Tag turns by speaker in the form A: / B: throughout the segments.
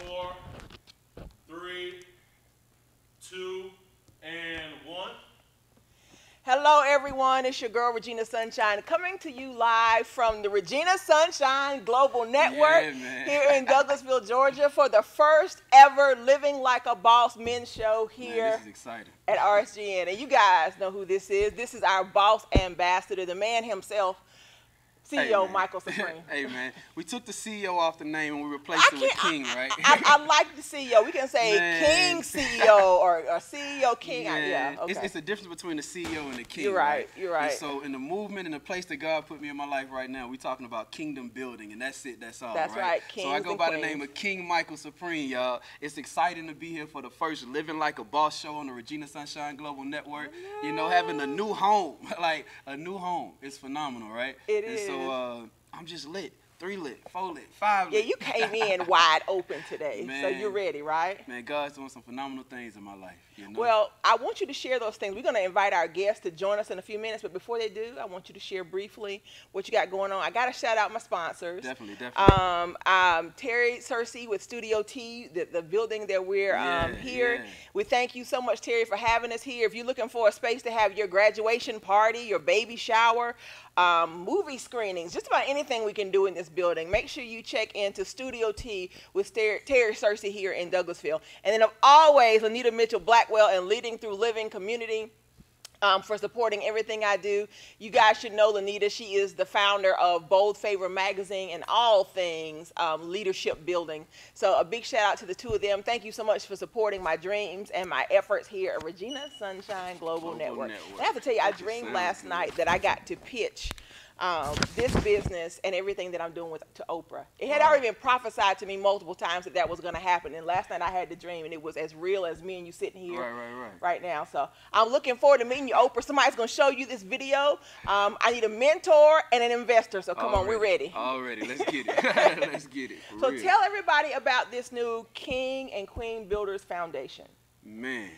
A: 4, 3, 2, and 1.
B: Hello, everyone. It's your girl, Regina Sunshine, coming to you live from the Regina Sunshine Global Network here in Douglasville, Georgia, for the first ever Living Like a Boss men's show here
C: Man, this is exciting.
B: at RSGN. And you guys know who this is. This is our boss ambassador, the man himself, CEO
C: Hey,
B: Michael Supreme.
C: Hey, man. We took the CEO off the name and we replaced it with King, right?
B: I like the CEO. We can say
C: Man.
B: King CEO or CEO King.
C: Yeah,
B: Okay.
C: it's the difference between the CEO and the King.
B: You're right. You're right.
C: And so in the movement and the place that God put me in my life right now, we're talking about kingdom building, and that's it. That's all.
B: That's right.
C: So I
B: Kings
C: go
B: and
C: by the
B: queens.
C: name of King Michael Supreme, y'all. It's exciting to be here for the first Living Like a Boss show on the Regina Sunshine Global Network. You know, having a new home, like a new home. It's phenomenal, right?
B: It
C: and
B: is.
C: So I'm just lit. 3 lit, 4 lit, 5
B: Yeah,
C: lit.
B: you came in wide open today, so
C: Man.
B: you're ready, right?
C: Man, God's doing some phenomenal things in my life, you know?
B: Well, I want you to share those things. We're going to invite our guests to join us in a few minutes, but before they do, I want you to share briefly what you got going on. I got to shout out my sponsors.
C: Definitely.
B: Terry Cersei with Studio T, the building that we're here.
C: Yeah.
B: We thank you so much, Terry, for having us here. If you're looking for a space to have your graduation party, your baby shower, movie screenings, just about anything we can do in this building, make sure you check into Studio T with Terry Cersei here in Douglasville. And then, of always, Anita Mitchell Blackwell and Leading Through Living Community for supporting everything I do. You guys should know Lanita. She is the founder of Bold Favor Magazine and all things leadership building. So a big shout out to the two of them. Thank you so much for supporting my dreams and my efforts here at Regina Sunshine Global Network. And I have to tell you, I dreamed last night that I got to pitch this business and everything that I'm doing to Oprah. It had already been prophesied to me multiple times that was going to happen. And last night I had the dream, and it was as real as me and you sitting here right now. So I'm looking forward to meeting you, Oprah. Somebody's going to show you this video. I need a mentor and an investor. So come on, we're ready.
C: Already. Let's get it. Let's get it.
B: So tell everybody about this new King and Queen Builders Foundation.
C: Man.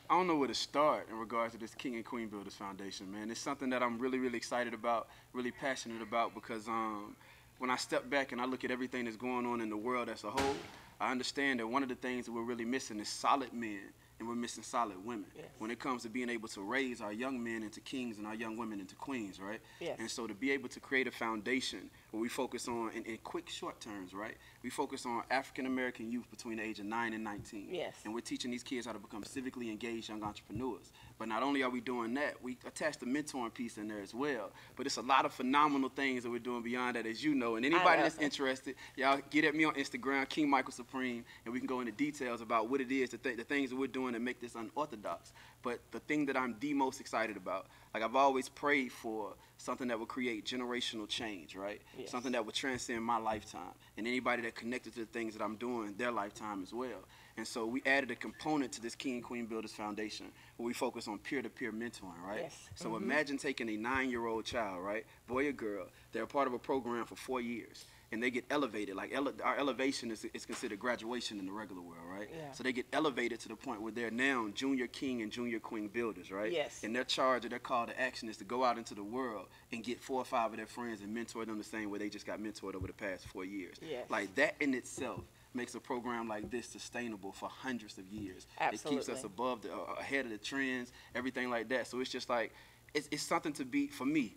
C: I don't know where to start in regards to this King and Queen Builders Foundation, man. It's something that I'm really, really excited about, really passionate about, because when I step back and I look at everything that's going on in the world as a whole, I understand that one of the things that we're really missing is solid men, and we're missing solid women when it comes to being able to raise our young men into kings and our young women into queens, right?
B: Yes.
C: And so to be able to create a foundation where we focus on, in quick short terms, right? We focus on African-American youth between the age of 9 and 19.
B: Yes.
C: And we're teaching these kids how to become civically engaged young entrepreneurs. But not only are we doing that, we attach the mentoring piece in there as well. But it's a lot of phenomenal things that we're doing beyond that, as you know. And anybody that's interested, y'all get at me on Instagram, King Michael Supreme, and we can go into details about what it is, the things that we're doing to make this unorthodox. But the thing that I'm the most excited about, like I've always prayed for something that would create generational change, right?
B: Yes.
C: Something that would transcend my lifetime, and anybody that connected to the things that I'm doing, their lifetime as well. And so we added a component to this King and Queen Builders Foundation where we focus on peer-to-peer mentoring, right?
B: Yes.
C: So imagine taking a 9-year-old child, right, boy or girl, they're a part of a program for 4 years, and they get elevated. Like our elevation is considered graduation in the regular world, right?
B: Yeah.
C: So they get elevated to the point where they're now junior king and junior queen builders, right?
B: Yes.
C: And their charge or their call to action is to go out into the world and get 4 or 5 of their friends and mentor them the same way they just got mentored over the past 4 years.
B: Yes.
C: Like that in itself makes a program like this sustainable for hundreds of years.
B: Absolutely.
C: It keeps us above ahead of the trends, everything like that. So it's just like, it's something to be, for me,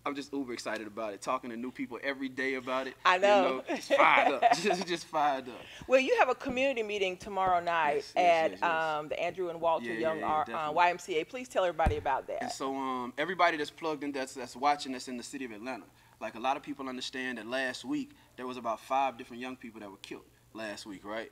C: I'm just uber excited about it, talking to new people every day about it.
B: I know.
C: You know, just fired up, just fired up.
B: Well, you have a community meeting tomorrow night at
C: yes.
B: the Andrew and Walter Young
C: definitely.
B: YMCA. Please tell everybody about that.
C: And so everybody that's plugged in, that's watching, that's in the city of Atlanta, like a lot of people understand that last week there was about 5 different young people that were killed last week, right?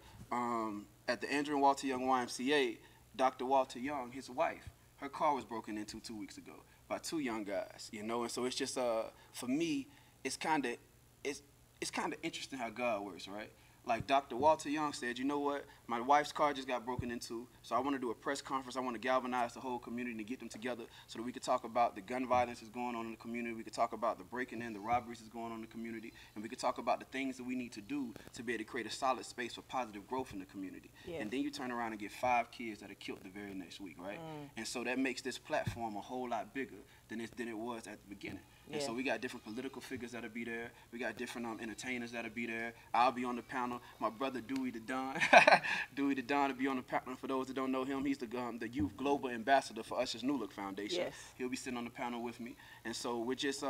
C: At the Andrew and Walter Young YMCA, Dr. Walter Young, his wife, her car was broken into 2 weeks ago by 2 young guys, you know. And so it's just for me, it's kind of interesting how God works, right? Like Dr. Walter Young said, you know what, my wife's car just got broken into, so I want to do a press conference. I want to galvanize the whole community and get them together so that we could talk about the gun violence that's going on in the community. We could talk about the breaking in, the robberies that's going on in the community, and we could talk about the things that we need to do to be able to create a solid space for positive growth in the community.
B: Yes.
C: And then you turn around and get 5 kids that are killed the very next week, right? And so that makes this platform a whole lot bigger than it was at the beginning. And so we got different political figures that'll be there. We got different entertainers that'll be there. I'll be on the panel. My brother Dewey the Don, Dewey the Don will be on the panel. For those that don't know him, he's the Youth Global Ambassador for Usher's New Look Foundation.
B: Yes.
C: He'll be sitting on the panel with me. And so we're just,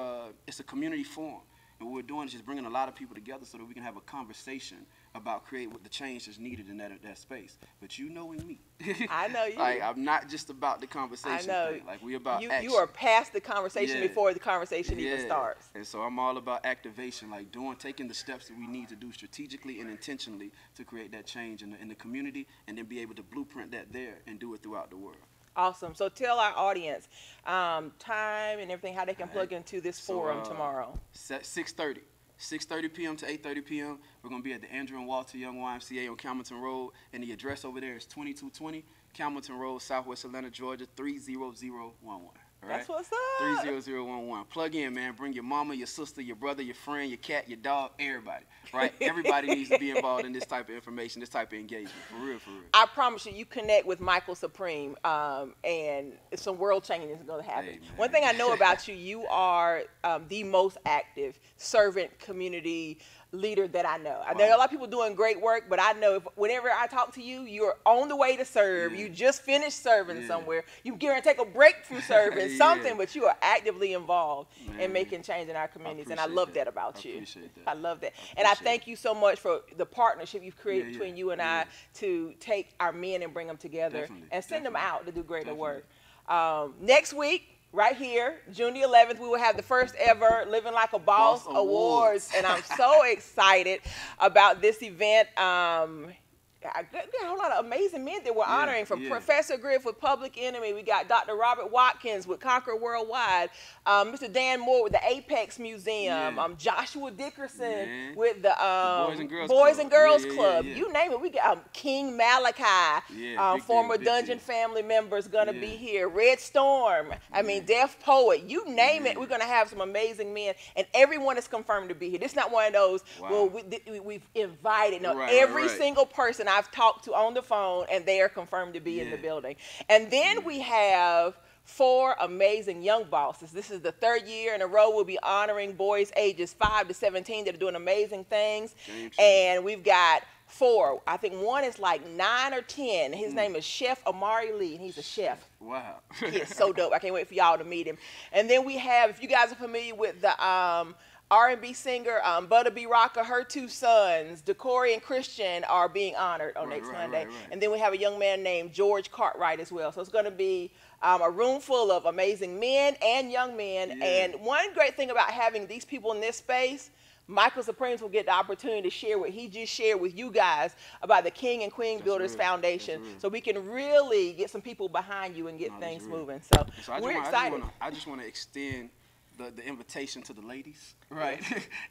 C: it's a community forum. And what we're doing is just bringing a lot of people together so that we can have a conversation about creating what the change that's needed in that space. But you knowing me.
B: I know you.
C: Like, I'm not just about the conversation
B: I know.
C: thing. Like, we about
B: you.
C: action.
B: You are past the conversation
C: Yeah.
B: before the conversation even
C: Yeah.
B: starts.
C: And so I'm all about activation, like taking the steps that we need to do strategically and intentionally to create that change in the community, and then be able to blueprint that there and do it throughout the world.
B: Awesome. So tell our audience time and everything, how they can plug into this forum tomorrow.
C: 6:30 p.m. to 8:30 p.m. We're going to be at the Andrew and Walter Young YMCA on Campbellton Road, and the address over there is 2220 Campbellton Road, Southwest Atlanta, Georgia, 30011. All right?
B: That's what's up.
C: 30011. Plug in, man. Bring your mama, your sister, your brother, your friend, your cat, your dog, everybody. Right? Everybody needs to be involved in this type of information, this type of engagement. For real, for real.
B: I promise you, you connect with Michael Supreme, and some world changing is going to happen.
C: Hey,
B: One thing I know about you, you are the most active servant community leader that I know. I know a lot of people doing great work, but I know whenever I talk to you, you're on the way to serve.
C: Yeah.
B: You just finished serving
C: Yeah.
B: somewhere. You're going to take a break from serving
C: Yeah.
B: something, but you are actively involved in
C: Man.
B: making change in our communities, and I
C: appreciate
B: love
C: that.
B: that about you.
C: Appreciate that.
B: I love that. And I
C: appreciate
B: thank you so much for the partnership you've created
C: Yeah, yeah.
B: between you and
C: Yeah.
B: I to take our men and bring them together
C: Definitely,
B: and send them
C: definitely.
B: out to do greater
C: Definitely.
B: work. Next week, right here, June the 11th, we will have the first ever Living Like a Boss,
C: Boss
B: Awards.
C: Awards.
B: And I'm so excited about this event. I got a whole lot of amazing men that we're honoring, from
C: yeah.
B: Professor Griff with Public Enemy. We got Dr. Robert Watkins with Conquer Worldwide, Mr. Dan Moore with the Apex Museum,
C: Yeah.
B: Joshua Dickerson
C: Man.
B: with the
C: Boys and Girls Club.
B: Club.
C: Yeah, yeah, yeah.
B: You name it. We got King Malachi,
C: Yeah, big
B: former
C: deal, big
B: Dungeon
C: deal.
B: family members gonna
C: Yeah.
B: be here. Red Storm. I mean, Deaf Poet. You name it.
C: Yeah.
B: We're gonna have some amazing men, and everyone is confirmed to be here. This is not one of those.
C: Wow.
B: Well, we've invited. No,
C: Right,
B: every
C: right.
B: single person I've talked to on the phone, and they are confirmed to be in the
C: Yeah.
B: building. And then we have 4 amazing young bosses. This is the 3rd year in a row we'll be honoring boys ages 5 to 17 that are doing amazing things.
C: Game changer.
B: And we've got 4. I think one is like 9 or 10. His name is Chef Amari Lee, and he's a chef.
C: Wow.
B: He's so dope. I can't wait for y'all to meet him. And then we have, if you guys are familiar with the R&B singer Butter B. Rocker, her 2 sons, Decory and Christian, are being honored on next Monday.
C: Right.
B: And then we have a young man named George Cartwright as well. So it's going to be a room full of amazing men and young men.
C: Yeah.
B: And one great thing about having these people in this space, Michael Supremes will get the opportunity to share what he just shared with you guys about the King and Queen Builders
C: real.
B: Foundation.
C: That's real.
B: So we can really get some people behind you and get
C: No, that's
B: things
C: real.
B: moving. So,
C: So
B: we're excited.
C: I just want to extend the invitation to the ladies, right?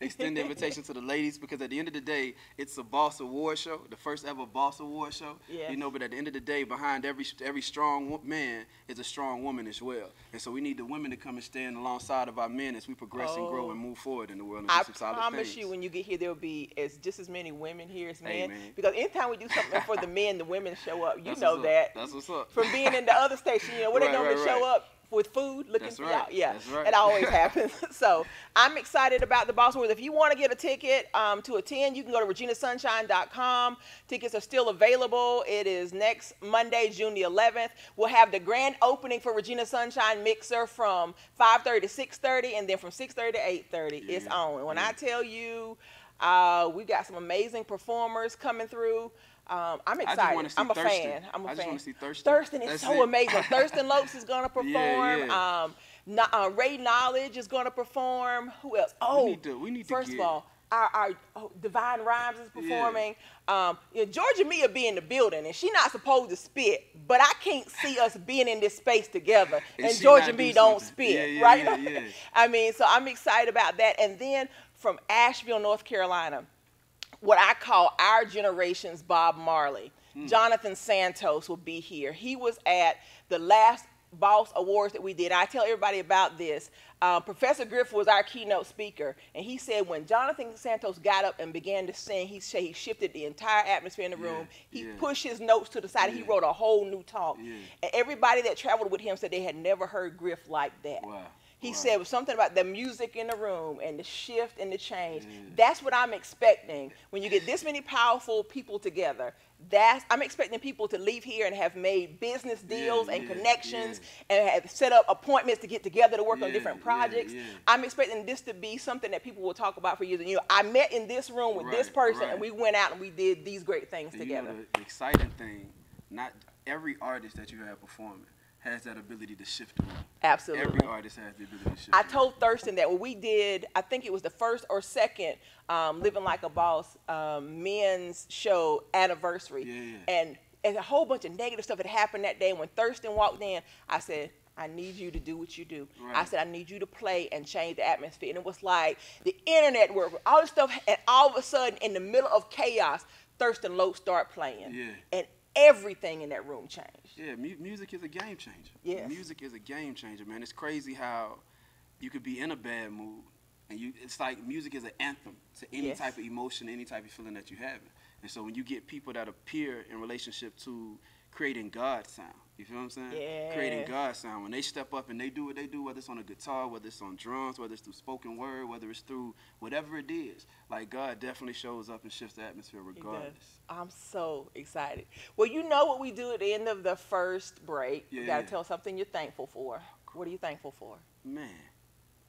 C: Extend the invitation to the ladies, because at the end of the day, it's a Boss Award show, the first ever Boss Award show.
B: Yeah.
C: You know, but at the end of the day, behind every strong man is a strong woman as well. And so we need the women to come and stand alongside of our men as we progress and grow and move forward in the world and
B: I
C: do some solid
B: promise
C: things.
B: you, when you get here, there'll be just as many women here as men.
C: Amen.
B: Because anytime we do something for the men, the women show up. You
C: That's
B: know
C: what's up.
B: that.
C: That's what's up.
B: From being in the other station, you know, when they
C: Right,
B: normally
C: right,
B: show
C: right.
B: up with food, looking
C: That's
B: for
C: right.
B: y'all. Yeah,
C: That's right.
B: it always happens. So I'm excited about the Boss Awards. If you want to get a ticket to attend, you can go to reginasunshine.com. Tickets are still available. It is next Monday, June the 11th. We'll have the grand opening for Regina Sunshine Mixer from 5:30 to 6:30, and then from 6:30 to 8:30, it's
C: Yeah.
B: on. When I tell you, we got some amazing performers coming through. I'm
C: I just
B: excited.
C: wanna see
B: I'm a
C: Thurston.
B: fan. I'm a
C: I just
B: fan.
C: wanna see Thurston.
B: Thurston is
C: That's
B: so
C: it.
B: amazing. Thurston Lopes is going to perform.
C: Yeah.
B: Ray Knowledge is going to perform. Who else? Oh,
C: we need to
B: first
C: get-
B: of all, our Divine Rhymes is performing. Georgia Mia be in the building, and she not supposed to spit, but I can't see us being in this space together, and
C: she
B: Georgia
C: not
B: Mia
C: do
B: don't
C: something.
B: spit,
C: Yeah,
B: right?
C: yeah.
B: I mean, so I'm excited about that. And then from Asheville, North Carolina, what I call our generation's Bob Marley. Jonathan Santos will be here. He was at the last Boss Awards that we did. I tell everybody about this. Professor Griff was our keynote speaker, and he said when Jonathan Santos got up and began to sing, he said he shifted the entire atmosphere in the room. He pushed his notes to the side, and he wrote a whole new talk.
C: Yeah.
B: And everybody that traveled with him said they had never heard Griff like that.
C: Wow.
B: He
C: Wow.
B: said something about the music in the room and the shift and the change.
C: Yeah.
B: That's what I'm expecting when you get this many powerful people together. I'm expecting people to leave here and have made business deals and
C: yeah,
B: connections and have set up appointments to get together to work on
C: Yeah,
B: different
C: yeah,
B: projects.
C: yeah.
B: I'm expecting this to be something that people will talk about for years. And, I met in this room with this
C: Right,
B: person,
C: right.
B: and we went out and we did these great things
C: And
B: together.
C: you know the exciting thing, not every artist that you have performing has that ability to shift the room.
B: Absolutely.
C: Every artist has the ability to shift
B: I
C: the room.
B: told Thurston that when we did, I think it was the first or second Living Like a Boss men's show anniversary.
C: Yeah.
B: And a whole bunch of negative stuff had happened that day. When Thurston walked in, I said, I need you to do what you do.
C: Right.
B: I said, I need you to play and change the atmosphere. And it was like the internet where all this stuff, and all of a sudden, in the middle of chaos, Thurston Lopes started playing.
C: Yeah.
B: And everything in that room changed.
C: Yeah, music is a game changer.
B: Yes.
C: Music is a game changer, man. It's crazy how you could be in a bad mood, and it's like music is an anthem to any
B: Yes.
C: type of emotion, any type of feeling that you have. And so when you get people that appear in relationship to creating God sound, you feel what I'm saying?
B: Yes.
C: Creating God sound. When they step up and they do what they do, whether it's on a guitar, whether it's on drums, whether it's through spoken word, whether it's through whatever it is, like God definitely shows up and shifts the atmosphere
B: He does.
C: regardless.
B: I'm so excited. Well, you know what we do at the end of the first break. You got to
C: Yeah.
B: tell something you're thankful for. What are you thankful for?
C: Man,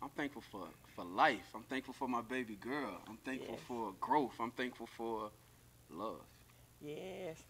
C: I'm thankful for life. I'm thankful for my baby girl. I'm thankful
B: Yes.
C: for growth. I'm thankful for love.
B: Yes.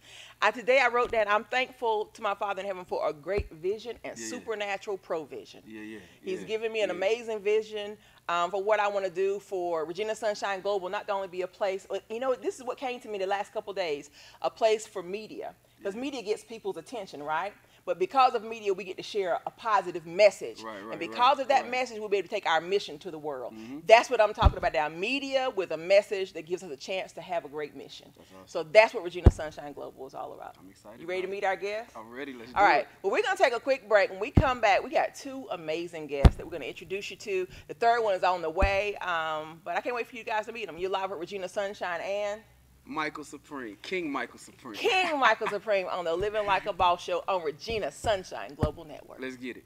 B: Today I wrote that I'm thankful to my Father in heaven for a great vision and
C: Yeah.
B: supernatural provision.
C: Yeah.
B: He's
C: yeah,
B: given me an
C: yeah.
B: amazing vision for what I want to do for Regina Sunshine Global, not to only be a place, but, this is what came to me the last couple days, a place for media. Because media gets people's attention, right? But because of media, we get to share a positive message.
C: Right,
B: and because of that
C: right.
B: message, we'll be able to take our mission to the world. That's what I'm talking about now. Media with a message that gives us a chance to have a great mission.
C: That's awesome.
B: So that's what Regina Sunshine Global is all about.
C: I'm excited
B: You ready to
C: about
B: meet
C: it.
B: our guests?
C: I'm ready. Let's
B: All
C: do
B: right.
C: it.
B: Well, we're going to take a quick break. When we come back, we got two amazing guests that we're going to introduce you to. The third one is on the way, but I can't wait for you guys to meet them. You're live with Regina Sunshine and
C: Michael Supreme, King Michael Supreme.
B: King Michael Supreme on the Living Like a Boss show on Regina Sunshine Global Network.
C: Let's get it.